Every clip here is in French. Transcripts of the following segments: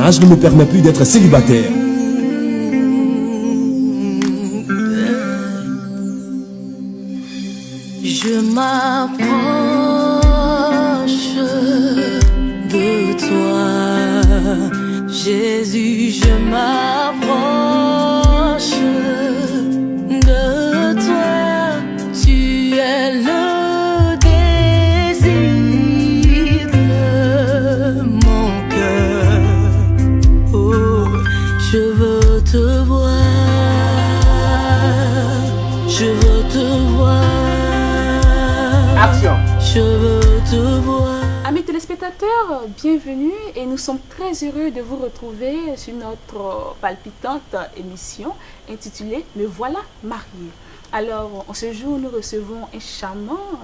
mariage ne me permet plus d'être célibataire. Je m'approche de toi, Jésus, je m'approche de toi. Tu es le désir de mon cœur. Oh, je veux te voir, je veux te voir. Action. Je veux te voir. Amis téléspectateurs, bienvenue et nous sommes très heureux de vous retrouver sur notre palpitante émission intitulée Me voilà marié. Alors, en ce jour, nous recevons un charmant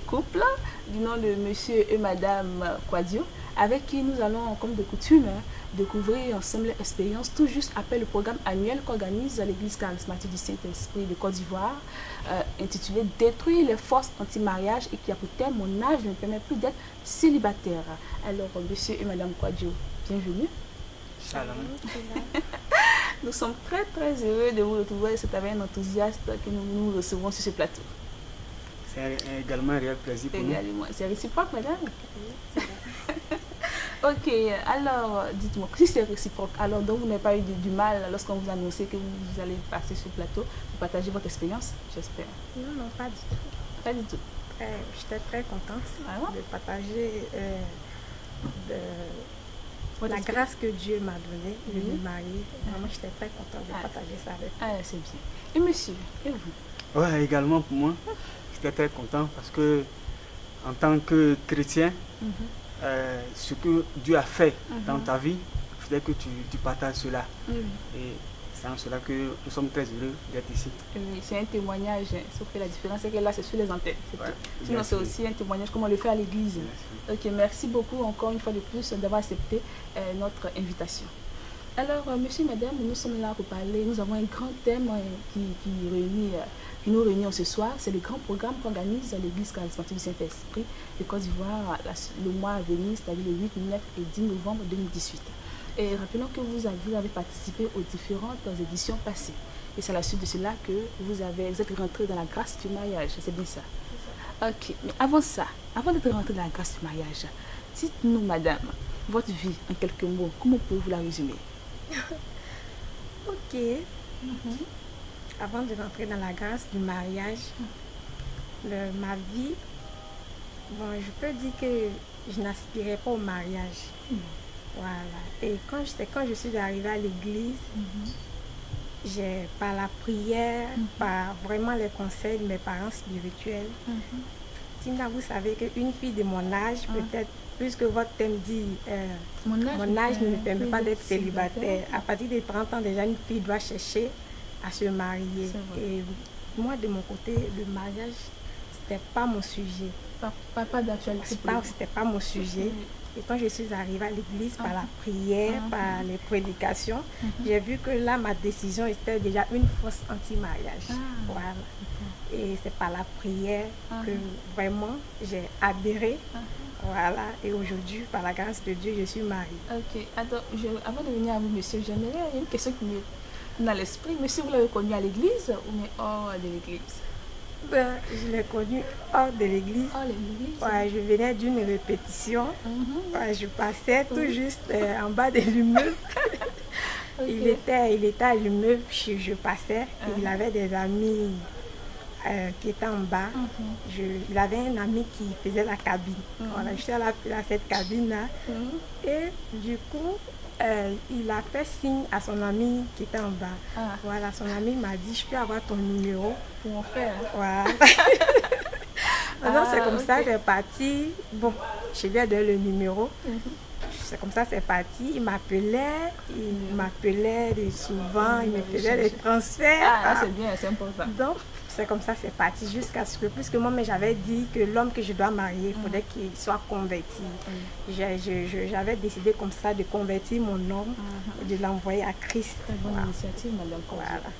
couple du nom de monsieur et madame Quadio, avec qui nous allons, comme de coutume, découvrir ensemble l'expérience tout juste après le programme annuel qu'organise l'église charismatique du Saint-Esprit de Côte d'Ivoire, intitulé Détruire les forces anti-mariage et qui a pour thème Mon âge ne me permet plus d'être célibataire. Alors, monsieur et madame Quadio, bienvenue. Shalom. Nous sommes très heureux de vous retrouver. C'est avec un enthousiaste que nous recevons sur ce plateau. C'est également un réel plaisir pour nous. C'est réciproque, madame? Ok, alors dites-moi, si c'est réciproque, alors donc vous n'avez pas eu du mal lorsqu'on vous a annoncé que vous allez passer sur le plateau pour partager votre expérience, j'espère? Non, pas du tout. Pas du tout. J'étais très contente de partager la grâce que Dieu m'a donnée de me marier. Vraiment, j'étais très contente de partager ça avec vous. Ah, c'est bien. Et monsieur, et vous? Ouais, également pour moi, j'étais très content parce que en tant que chrétien, ce que Dieu a fait dans ta vie, il faudrait que tu partages cela. Et c'est en cela que nous sommes très heureux d'être ici. Oui, c'est un témoignage, sauf que la différence c'est que là c'est sur les antennes. Sinon c'est aussi un témoignage comme on le fait à l'église. Ok, merci beaucoup encore une fois de plus d'avoir accepté notre invitation. Alors, monsieur et madame, nous sommes là pour parler. Nous avons un grand thème qui nous réunit ce soir. C'est le grand programme qu'organise l'église charismatique du Saint-Esprit de Côte d'Ivoire le mois à venir, c'est-à-dire le 8, 9 et 10 novembre 2018. Et rappelons que vous avez participé aux différentes éditions passées. Et c'est à la suite de cela que vous êtes rentré dans la grâce du mariage. C'est bien ça? Ok, mais avant ça, avant d'être rentré dans la grâce du mariage, dites-nous, madame, votre vie en quelques mots, comment pouvez-vous la résumer? Ok. Avant de rentrer dans la grâce du mariage, ma vie, bon, je peux dire que je n'aspirais pas au mariage. Voilà. Et quand je suis arrivée à l'église, j'ai, par la prière, par vraiment les conseils de mes parents spirituels, Tina, vous savez qu'une fille de mon âge, peut-être, puisque votre thème dit mon âge ne me permet pas d'être célibataire. À partir de 30 ans, déjà, une fille doit chercher à se marier. Et moi, de mon côté, le mariage, c'était pas mon sujet. Pas d'actualité. C'était pas mon sujet. Et quand je suis arrivée à l'église, par la prière, par les prédications, j'ai vu que là, ma décision était déjà une fausse anti-mariage. Voilà. Et c'est par la prière que vraiment j'ai adhéré. Voilà. Et aujourd'hui, par la grâce de Dieu, je suis mariée. Ok. Alors, avant de venir à vous, monsieur, j'aimerais une question qui me vient dans l'esprit. Monsieur, vous l'avez connu à l'église ou mais hors de l'église? Ben, je l'ai connu hors de l'église. Hors de l'église? Ouais, je venais d'une répétition. Ouais, je passais tout juste en bas de l'immeuble. Il était à l'immeuble, je passais. Il avait des amis qui étaient en bas. Il avait un ami qui faisait la cabine. Voilà, j'étais à cette cabine-là. Et du coup, il a fait signe à son ami qui était en bas. Voilà, son ami m'a dit, je peux avoir ton numéro pour mon frère. Voilà. Alors c'est comme ça, c'est parti. Bon, je lui ai donné le numéro. C'est comme ça, c'est parti. Il m'appelait souvent, il me faisait des transferts. C'est bien, c'est important. Donc, c'est comme ça, c'est parti jusqu'à ce que, puisque moi, j'avais dit que l'homme que je dois marier, il faudrait qu'il soit converti. J'avais décidé comme ça de convertir mon homme et de l'envoyer à Christ. Très bonne initiative, madame Quadio. Voilà.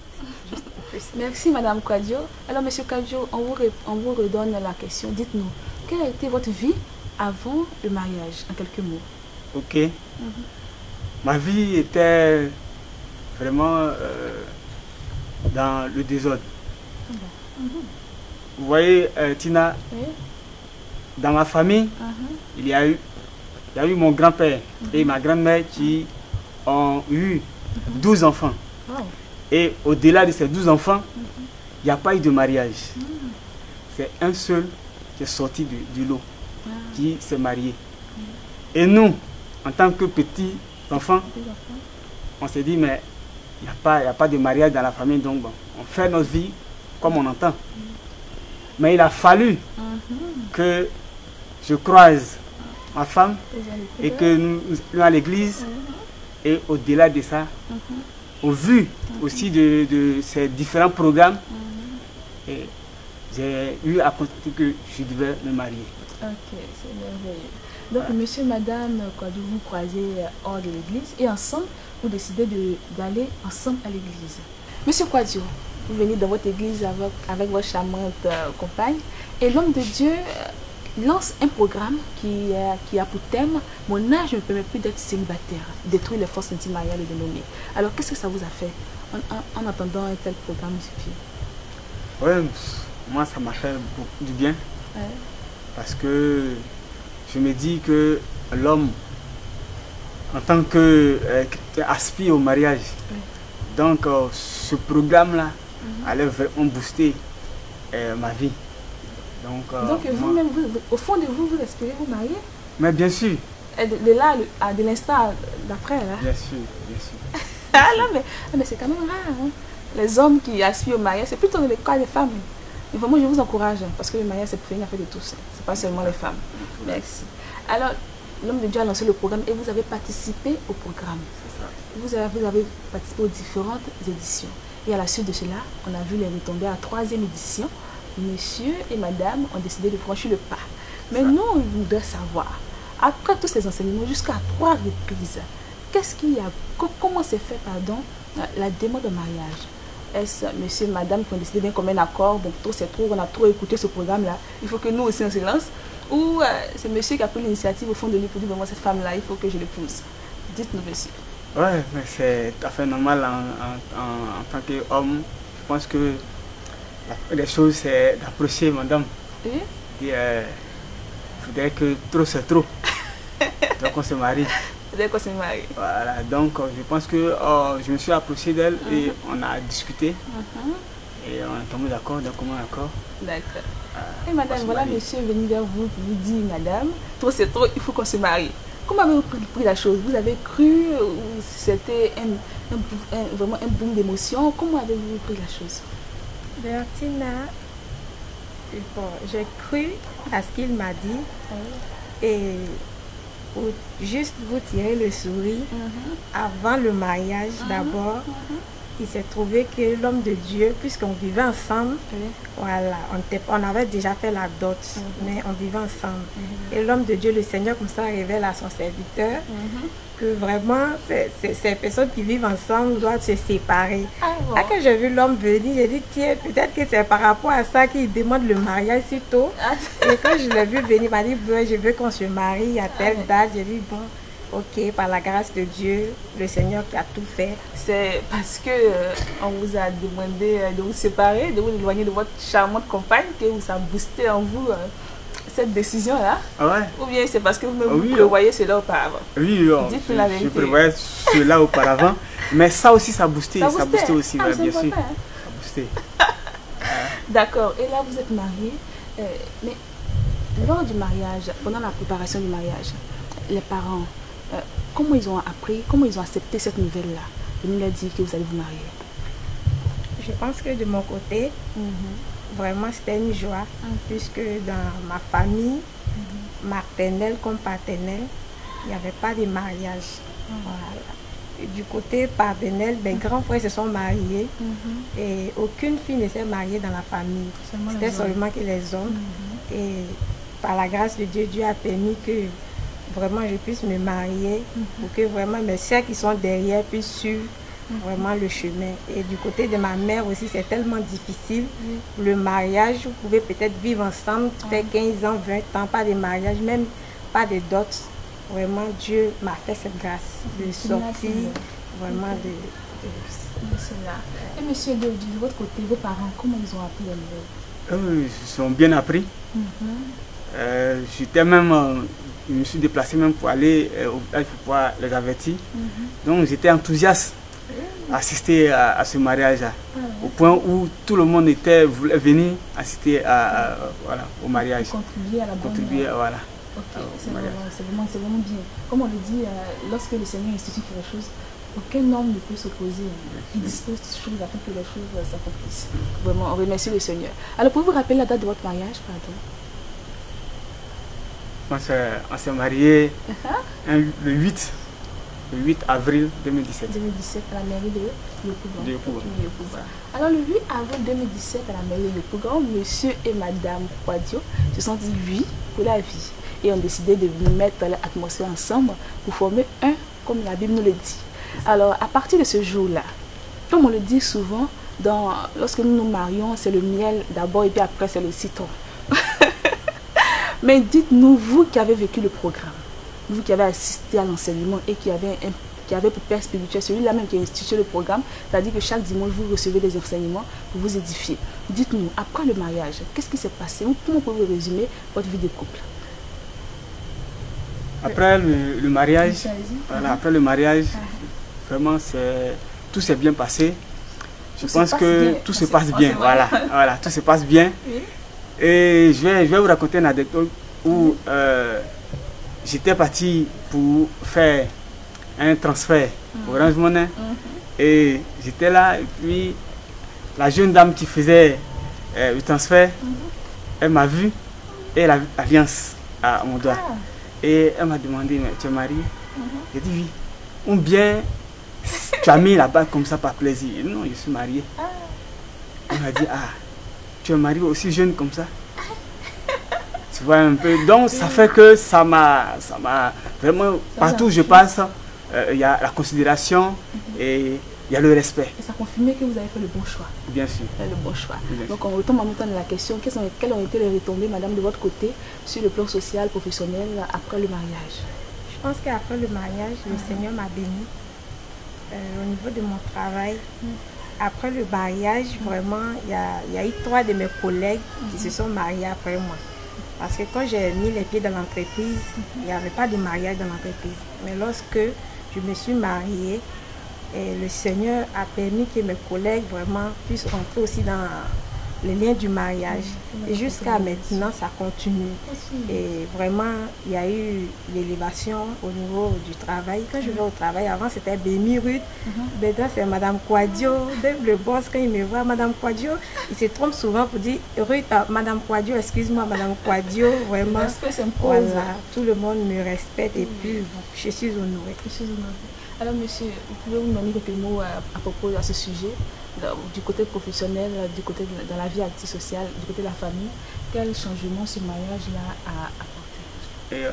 Merci, madame Quadio. Alors, monsieur Quadio, on vous redonne la question. Dites-nous, quelle a été votre vie avant le mariage, en quelques mots? Ok. ma vie était vraiment dans le désordre. Vous voyez, Tina, Oui. dans ma famille, il y a eu mon grand-père et ma grand-mère qui ont eu 12 enfants. Wow. Et au-delà de ces 12 enfants, il n'y a pas eu de mariage. C'est un seul qui est sorti du lot, qui s'est marié. Et nous, en tant que petits enfants, on s'est dit, mais il n'y a pas de mariage dans la famille, donc bon, on fait notre vie comme on entend. Mais il a fallu que je croise ma femme et que nous allons à l'église. Et au-delà de ça, au vu aussi de ces différents programmes, et j'ai eu à constater que je devais me marier. Ok, c'est merveilleux. Donc, monsieur, madame, quand vous vous croisez hors de l'église et ensemble, vous décidez d'aller ensemble à l'église. Monsieur Kouadio, vous venez dans votre église avec votre charmante compagne et l'homme de Dieu lance un programme qui a pour thème « Mon âge ne me permet plus d'être célibataire, détruire les forces anti-mariales et de nommer ». Alors, qu'est-ce que ça vous a fait en entendant un tel programme musical? Oui, moi ça m'a fait beaucoup du bien. Parce que je me dis que l'homme, en tant que aspire au mariage, donc ce programme-là allait vraiment booster ma vie. Donc vous-même, au fond de vous, vous aspirez vous marier? Mais bien sûr. Et de là, de l'instant d'après, là? Bien sûr, bien sûr. Ah non, mais c'est quand même rare. Hein? Les hommes qui aspirent au mariage, c'est plutôt le cas des femmes. Et vraiment, je vous encourage, parce que le mariage, c'est pour une affaire de tous. C'est pas seulement les femmes. Merci. Alors, l'homme de Dieu a lancé le programme et vous avez participé au programme. Vous avez participé aux différentes éditions. Et à la suite de cela, on a vu les retombées à la 3e édition. Monsieur et madame ont décidé de franchir le pas. Mais nous, on voudrait savoir, après tous ces enseignements, jusqu'à 3 reprises, qu'est-ce qu'il y a, comment s'est fait, la demande de mariage? Est-ce monsieur et madame qui ont décidé d'un commun accord, bon, c'est trop, on a trop écouté ce programme-là, il faut que nous aussi on se lance? Ou c'est monsieur qui a pris l'initiative au fond de lui pour dire, bon, moi cette femme-là, il faut que je l'épouse? Dites-nous, monsieur. Oui, mais c'est tout à fait normal en tant qu'homme. Je pense que la première des choses, c'est d'approcher madame. Oui? Et il faudrait que trop c'est trop. Donc on se marie. Dès qu'on se marie. Voilà, donc je pense que je me suis approché d'elle et on a discuté. Et on est tombé d'accord, d'un commun accord. D'accord. Et madame, voilà monsieur est venu vers vous pour vous dire, madame, trop c'est trop, il faut qu'on se marie. Comment avez-vous pris la chose? Vous avez cru ou c'était vraiment un boom d'émotion? Comment avez-vous pris la chose? Bertina, bon, j'ai cru à ce qu'il m'a dit. Et pour juste vous tirer le sourire, avant le mariage d'abord, il s'est trouvé que l'homme de Dieu, puisqu'on vivait ensemble, voilà, on avait déjà fait la dot, mais on vivait ensemble. Et l'homme de Dieu, le Seigneur, comme ça, révèle à son serviteur que vraiment, ces personnes qui vivent ensemble doivent se séparer. Là que j'ai vu l'homme venir, j'ai dit, tiens, peut-être que c'est par rapport à ça qu'il demande le mariage si tôt. Et quand je l'ai vu venir, il m'a dit, je veux qu'on se marie à telle date. J'ai dit, bon, ok, par la grâce de Dieu, le Seigneur qui a tout fait. C'est parce que on vous a demandé de vous séparer, de vous éloigner de votre charmante compagne, que ça a boosté en vous cette décision-là? Ou bien c'est parce que vous prévoyez cela auparavant? Oui, je prévoyais cela auparavant, mais ça aussi ça a boosté, ça a boosté aussi, bien sûr. Ça a boosté. D'accord, et là vous êtes mariés, mais lors du mariage, pendant la préparation du mariage, les parents, comment ils ont appris, comment ils ont accepté cette nouvelle-là, de nous dire que vous allez vous marier? Je pense que de mon côté, vraiment c'était une joie, puisque dans ma famille, maternelle comme paternelle, il n'y avait pas de mariage. Voilà. Et du côté paternel, mes grands frères se sont mariés et aucune fille ne s'est mariée dans la famille. C'était seulement que les hommes. Et par la grâce de Dieu, Dieu a permis que vraiment je puisse me marier pour que vraiment mes sœurs qui sont derrière puissent suivre vraiment le chemin. Et du côté de ma mère aussi, c'est tellement difficile. Le mariage, vous pouvez peut-être vivre ensemble, faire 15 ans, 20 ans, pas de mariage, même pas de dot. vraiment Dieu m'a fait cette grâce de sortir vraiment de... Et monsieur, de votre côté, vos parents, comment ils ont appris les nouvelles? Ils ont bien appris. J'étais même, je me suis déplacé même pour aller au village pour pouvoir les avertir. Donc j'étais enthousiaste à assister à ce mariage-là, au point où tout le monde voulait venir assister voilà, au mariage. Contribuer à la bonne... Voilà. Ok, c'est vraiment bien. Comme on le dit, lorsque le Seigneur institue quelque chose, aucun homme ne peut s'opposer. Il dispose de choses afin que les choses s'accomplissent. Vraiment, on remercie le Seigneur. Alors, pouvez-vous rappeler la date de votre mariage, pardon? On s'est mariés le 8 avril 2017. 2017 à la mairie de Yopougon. Voilà. Alors, le 8 avril 2017 à la mairie de Yopougon, monsieur et madame Kwadio se sont dit oui pour la vie et ont décidé de mettre l'atmosphère ensemble pour former un, comme la Bible nous le dit. Alors, à partir de ce jour-là, comme on le dit souvent, lorsque nous nous marions, c'est le miel d'abord et puis après c'est le citron. Mais dites-nous, vous qui avez vécu le programme, vous qui avez assisté à l'enseignement et qui avez pour père spirituel, celui-là même qui a institué le programme, c'est-à-dire que chaque dimanche vous recevez des enseignements pour vous édifier. Dites-nous, après le mariage, qu'est-ce qui s'est passé? Comment pouvez-vous résumer votre vie de couple? Après le mariage, voilà, après le mariage, vraiment tout s'est bien passé. Je pense que tout se passe bien. Voilà, tout se passe bien. Et je vais vous raconter une anecdote où j'étais parti pour faire un transfert au Orange Money. Et j'étais là, et puis la jeune dame qui faisait le transfert, elle m'a vu et elle a vu l'alliance à mon doigt. Et elle m'a demandé, mais tu es marié? J'ai dit oui. Ou bien tu as mis la bague comme ça par plaisir? Non, je suis marié. Elle m'a dit, ah, tu es marié aussi jeune comme ça? Tu vois un peu. Donc ça fait que ça m'a vraiment, partout où je passe, il y a la considération et il y a le respect. Et ça confirmait que vous avez fait le bon choix. Bien sûr. Le bon choix. Bien Donc on retombe en même temps de la question, quelles ont été les retombées, madame, de votre côté, sur le plan social, professionnel, après le mariage? Je pense qu'après le mariage, le Seigneur m'a béni au niveau de mon travail. Après le mariage, vraiment, il y a eu 3 de mes collègues qui se sont mariés après moi. Parce que quand j'ai mis les pieds dans l'entreprise, il n'y avait pas de mariage dans l'entreprise. Mais lorsque je me suis mariée, et le Seigneur a permis que mes collègues vraiment puissent rentrer aussi dans les liens du mariage. Et jusqu'à maintenant, ça continue. Et vraiment, il y a eu l'élévation au niveau du travail. Quand je vais au travail, avant c'était Bémi Ruth. Maintenant, c'est Madame Kwadio. Même le boss, quand il me voit, Madame Kwadio, il se trompe souvent pour dire Ruth, Madame Kwadio, excuse-moi, Madame Kwadio. Vraiment, voilà, tout le monde me respecte et puis je suis honorée. Alors, monsieur, vous pouvez vous donner quelques mots à propos de ce sujet, du côté professionnel, du côté dans la vie antisociale, du côté de la famille? Quel changement ce mariage-là a apporté? Et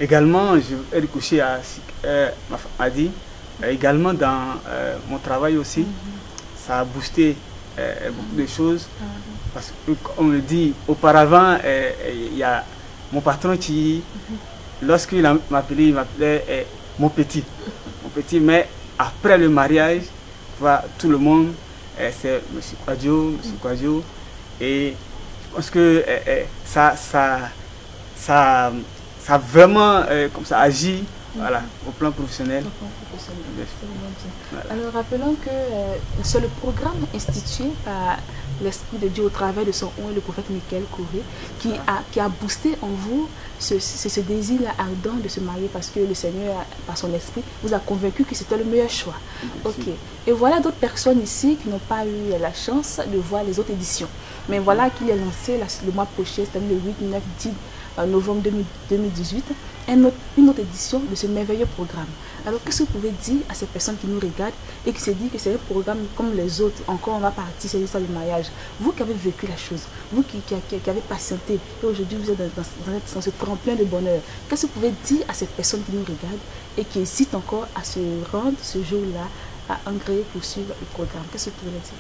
également, je vais recoucher à ce que ma femme a dit, également dans mon travail aussi, ça a boosté beaucoup de choses. Parce que, comme on le dit, auparavant, il y a mon patron qui, lorsqu'il m'appelait, il m'appelait mon petit. Mais après le mariage, tout le monde, c'est M. Kwadio, et je pense que ça vraiment comme ça agit, voilà, au plan professionnel. Voilà. Alors rappelons que c'est le programme institué par l'Esprit de Dieu au travers de son oint, le prophète Michael Kouré, qui a boosté en vous ce désir ardent de se marier, parce que le Seigneur, par son esprit, vous a convaincu que c'était le meilleur choix. Ok. Et voilà d'autres personnes ici qui n'ont pas eu la chance de voir les autres éditions. Mais voilà qu'il est lancé le mois prochain, c'est-à-dire le 8, 9, 10 novembre 2018, une autre édition de ce merveilleux programme. Alors, qu'est-ce que vous pouvez dire à ces personnes qui nous regardent et qui se disent que c'est un programme comme les autres, encore on va partir sur l'histoire du mariage? Vous qui avez vécu la chose, vous qui avez patienté, et aujourd'hui vous êtes dans ce tremplin de bonheur, qu'est-ce que vous pouvez dire à ces personnes qui nous regardent et qui hésitent encore à se rendre ce jour-là à engrais pour suivre le programme? Qu'est-ce que vous pouvez dire?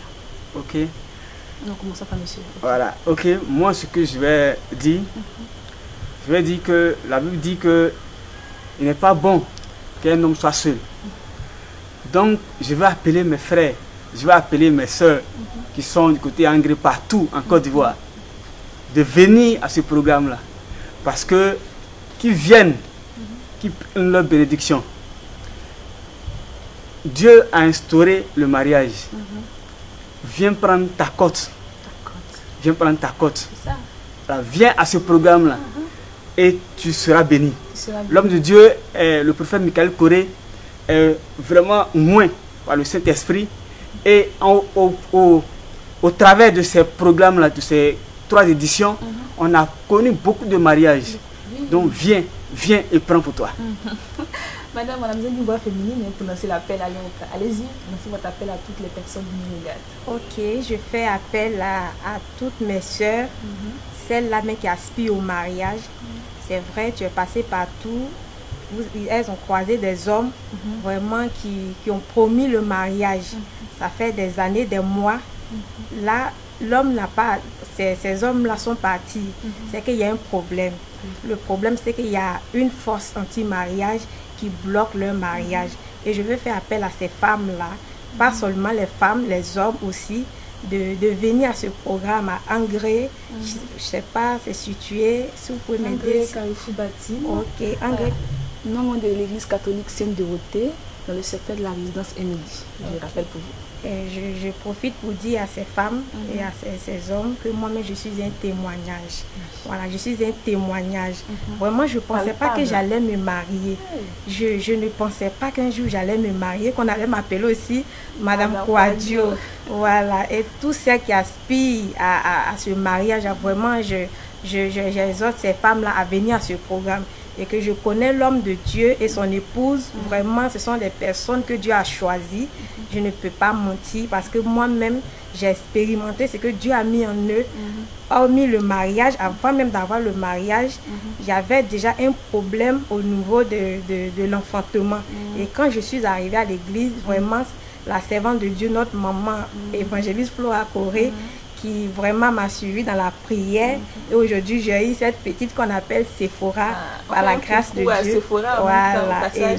Ok. On commence par monsieur. Voilà, ok. Moi, ce que je vais dire, je vais dire que la Bible dit que il n'est pas bon qu'un homme soit seul. Donc, je vais appeler mes frères, je vais appeler mes soeurs qui sont du côté Angré partout en Côte d'Ivoire, de venir à ce programme-là. Parce que, qu'ils viennent, qu'ils prennent leur bénédiction. Dieu a instauré le mariage. Viens prendre ta cote. Viens prendre ta cote. Alors, viens à ce programme-là et tu seras béni. L'homme de Dieu, le prophète Michael Coré, est vraiment oint par le Saint-Esprit. Et au travers de ces programmes-là, de ces 3 éditions, on a connu beaucoup de mariages. Donc viens et prends pour toi. Madame, on a besoin d'une voix féminine pour lancer l'appel. Allez-y, lancez votre appel à toutes les personnes du Sénégal. Ok, je fais appel à toutes mes soeurs, celles-là qui aspirent au mariage. C'est vrai, tu es passé partout. Elles ont croisé des hommes vraiment qui ont promis le mariage. Ça fait des années, des mois. Là, l'homme n'a pas... Ces hommes-là sont partis. C'est qu'il y a un problème. Le problème, c'est qu'il y a une force anti-mariage qui bloque leur mariage. Et je veux faire appel à ces femmes-là, pas seulement les femmes, les hommes aussi, de venir à ce programme à Angré. Je ne sais pas, c'est situé, si vous pouvez m'aider. Carrefour Bâtiment. Ok, Angré. Non, de l'église catholique Sainte-Dorothée, dans le secteur de la résidence Émilie. Je rappelle pour vous. Et je profite pour dire à ces femmes et à ces hommes que moi-même je suis un témoignage. Voilà, je suis un témoignage. Vraiment, je ne pensais pas que j'allais me marier. Je ne pensais pas qu'un jour j'allais me marier, qu'on allait m'appeler aussi Madame Kouadio. Voilà, et tous ceux qui aspirent à ce mariage, vraiment, j'exhorte ces femmes-là à venir à ce programme. Et que je connais l'homme de Dieu et son épouse, vraiment ce sont des personnes que Dieu a choisies. Je ne peux pas mentir parce que moi-même j'ai expérimenté ce que Dieu a mis en eux. Hormis le mariage, avant même d'avoir le mariage, j'avais déjà un problème au niveau de l'enfantement. Et quand je suis arrivée à l'église, vraiment la servante de Dieu, notre maman, évangéliste Flora Coré, qui vraiment m'a suivi dans la prière. Et aujourd'hui, j'ai eu cette petite qu'on appelle Sephora, par la grâce de Dieu. Sephora, voilà. Et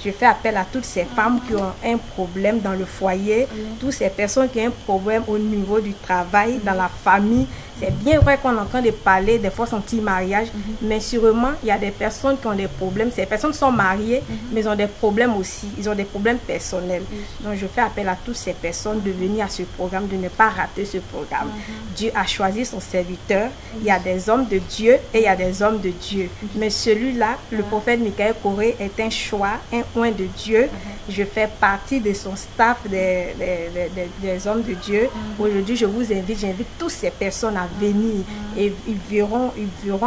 je fais appel à toutes ces femmes qui ont un problème dans le foyer, toutes ces personnes qui ont un problème au niveau du travail, dans la famille. C'est bien vrai qu'on entend parler des forces anti-mariage, mais sûrement, il y a des personnes qui ont des problèmes. Ces personnes sont mariées, mais ils ont des problèmes aussi. Ils ont des problèmes personnels. Donc, je fais appel à toutes ces personnes de venir à ce programme, de ne pas rater ce programme. Dieu a choisi son serviteur. Il y a des hommes de Dieu et il y a des hommes de Dieu. Mais celui-là, le prophète Michael Coré, est un choix, un oint de Dieu. Je fais partie de son staff des hommes de Dieu. Aujourd'hui, je vous invite, j'invite toutes ces personnes à venir et ils verront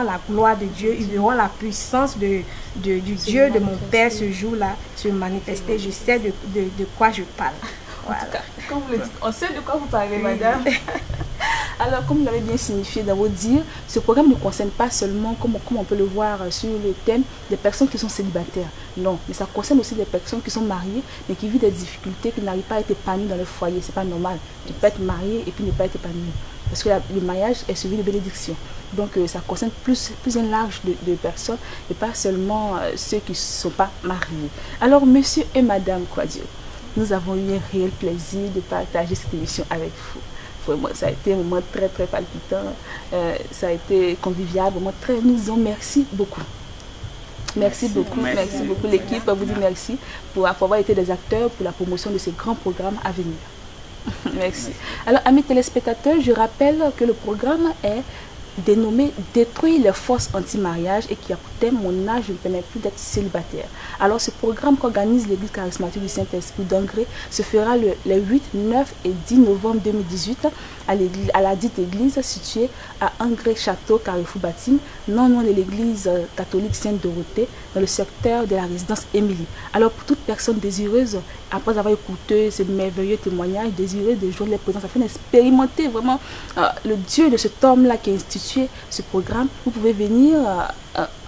la gloire de Dieu, ils verront la puissance du Dieu de mon Père ce jour-là se manifester. Je sais de quoi je parle. Voilà. En tout cas, quand vous le dites, on sait de quoi vous parlez, madame. Alors, comme vous l'avez bien signifié dans vos dires, ce programme ne concerne pas seulement, comme on peut le voir sur le thème, des personnes qui sont célibataires. Non, mais ça concerne aussi des personnes qui sont mariées, mais qui vivent des difficultés, qui n'arrivent pas à être épanouies dans leur foyer. C'est pas normal. Tu peux être marié et puis ne pas être épanoui. Parce que le mariage est suivi de bénédiction. Donc, ça concerne plus un large de personnes et pas seulement ceux qui ne sont pas mariés. Alors, monsieur et madame Kouadio, nous avons eu un réel plaisir de partager cette émission avec vous. Vraiment, ça a été un moment très très palpitant, ça a été convivial, vraiment très, nous disons merci beaucoup. Merci beaucoup l'équipe, vous dit merci pour avoir été des acteurs pour la promotion de ce grand programme à venir. Merci. Alors, amis téléspectateurs, je rappelle que le programme est dénommé « Détruire les forces anti-mariage » et qui a pour thème « Mon âge ne me permet plus d'être célibataire ». Alors, ce programme qu'organise l'Église charismatique du Saint-Esprit d'Angré se fera les 8, 9 et 10 novembre 2018 à la dite église située à Angré-Château, Carrefour Bâtiment, non loin de l'église catholique Sainte-Dorothée, dans le secteur de la résidence Émilie. Alors, pour toute personne désireuse, après avoir écouté ce merveilleux témoignage, désireuse de joindre les présences afin d'expérimenter vraiment le Dieu de cet homme-là qui a institué ce programme, vous pouvez venir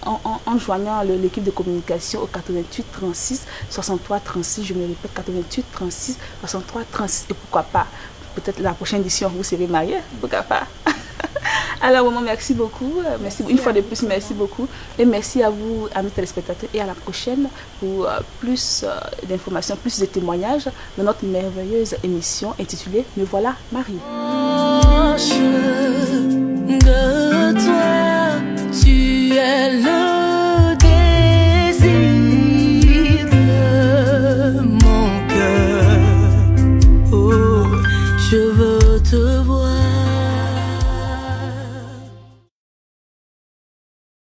en joignant l'équipe de communication au 88 36 63 36, je me répète, 88 36 63 36, et pourquoi pas, peut-être la prochaine édition vous serez mariés, pourquoi pas. Alors, maman, merci beaucoup. Merci, une fois de plus, merci beaucoup. Et merci à vous, amis téléspectateurs. Et à la prochaine pour plus d'informations, plus de témoignages dans notre merveilleuse émission intitulée Me voilà mariée.